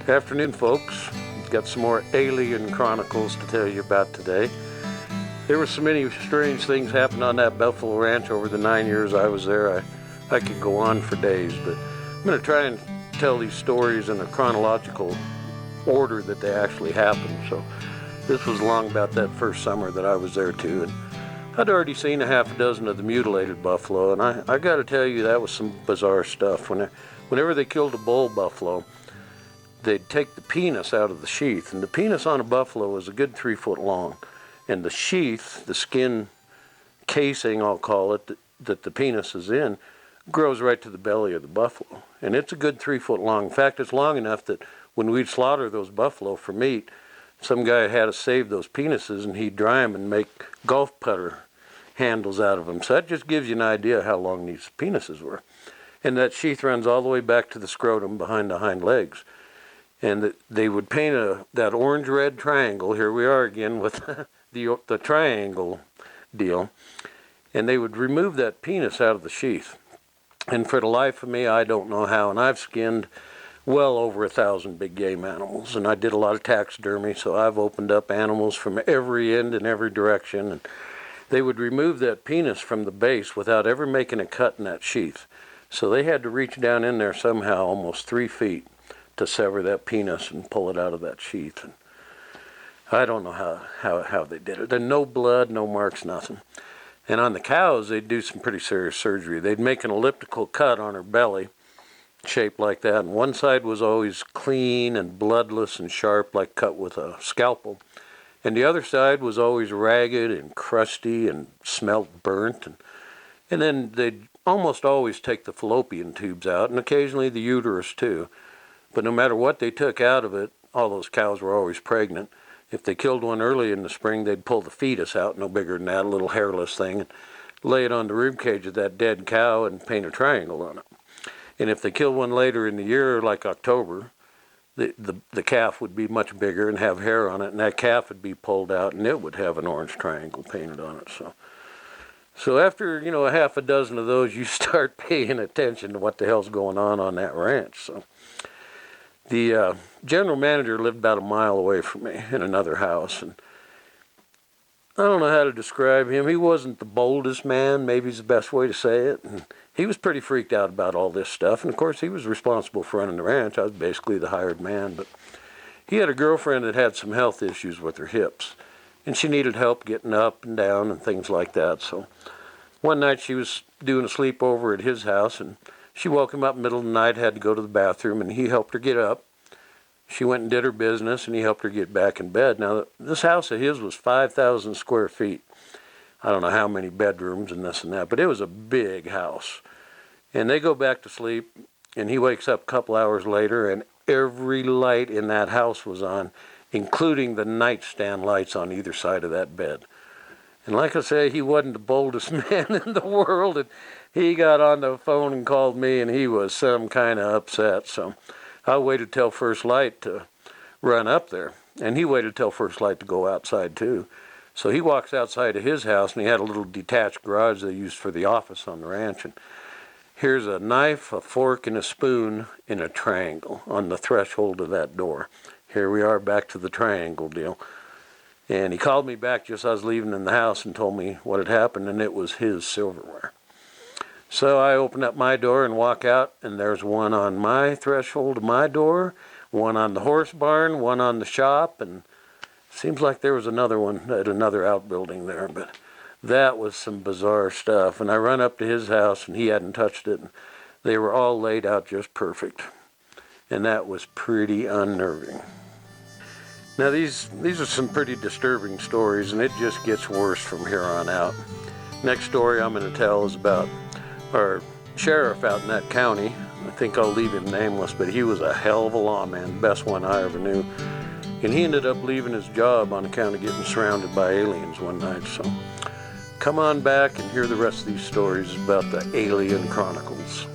Afternoon, folks. Got some more alien chronicles to tell you about today. There were so many strange things happened on that Buffalo Ranch over the 9 years I was there. I could go on for days, but I'm going to try and tell these stories in a chronological order that they actually happened. So this was long about that first summer that I was there too, and I'd already seen a half a dozen of the mutilated buffalo, and I got to tell you, that was some bizarre stuff. Whenever they killed a bull buffalo, they'd take the penis out of the sheath, and the penis on a buffalo is a good 3 foot long, and the sheath, the skin casing, I'll call it, that the penis is in, grows right to the belly of the buffalo, and it's a good 3 foot long. In fact, it's long enough that when we'd slaughter those buffalo for meat, some guy had us save those penises, and he'd dry them and make golf putter handles out of them. So that just gives you an idea how long these penises were. And that sheath runs all the way back to the scrotum behind the hind legs. And they would paint that orange-red triangle. Here we are again with the triangle deal. And they would remove that penis out of the sheath. And for the life of me, I don't know how. And I've skinned well over 1,000 big game animals. And I did a lot of taxidermy, so I've opened up animals from every end and every direction. And they would remove that penis from the base without ever making a cut in that sheath. So they had to reach down in there somehow almost 3 feet to sever that penis and pull it out of that sheath. And I don't know how they did it. There's no blood, no marks, nothing. And on the cows, they'd do some pretty serious surgery. They'd make an elliptical cut on her belly, shaped like that, and one side was always clean and bloodless and sharp, like cut with a scalpel. And the other side was always ragged and crusty and smelt burnt. And then they'd almost always take the fallopian tubes out, and occasionally the uterus too. But no matter what they took out of it, all those cows were always pregnant. If they killed one early in the spring, they'd pull the fetus out, no bigger than that, a little hairless thing, and lay it on the rib cage of that dead cow and paint a triangle on it. And if they killed one later in the year, like October, the calf would be much bigger and have hair on it, and that calf would be pulled out, and it would have an orange triangle painted on it. So after, a half a dozen of those, you start paying attention to what the hell's going on that ranch. So the general manager lived about a mile away from me in another house, and I don't know how to describe him. He wasn't the boldest man, maybe is the best way to say it, and he was pretty freaked out about all this stuff, and of course he was responsible for running the ranch. I was basically the hired man, but he had a girlfriend that had some health issues with her hips, and she needed help getting up and down and things like that. So one night she was doing a sleepover at his house, and she woke him up in the middle of the night, had to go to the bathroom, and he helped her get up. She went and did her business, and he helped her get back in bed. Now, this house of his was 5,000 square feet. I don't know how many bedrooms and this and that, but it was a big house. And they go back to sleep, and he wakes up a couple hours later, and every light in that house was on, including the nightstand lights on either side of that bed. And like I say, he wasn't the boldest man in the world, and he got on the phone and called me, and he was some kind of upset. So I waited till first light to run up there, and he waited till first light to go outside too. So he walks outside of his house, and he had a little detached garage they used for the office on the ranch, and here's a knife, a fork, and a spoon in a triangle on the threshold of that door. Here we are back to the triangle deal. And he called me back just as I was leaving in the house and told me what had happened, and it was his silverware. So I open up my door and walk out, and there's one on my threshold of my door, one on the horse barn, one on the shop, and seems like there was another one at another outbuilding there, but that was some bizarre stuff. And I run up to his house, and he hadn't touched it, and they were all laid out just perfect. And that was pretty unnerving. Now these are some pretty disturbing stories, and it just gets worse from here on out. Next story I'm going to tell is about our sheriff out in that county. I think I'll leave him nameless, but he was a hell of a lawman, best one I ever knew. And he ended up leaving his job on account of getting surrounded by aliens one night. So come on back and hear the rest of these stories about the Alien Chronicles.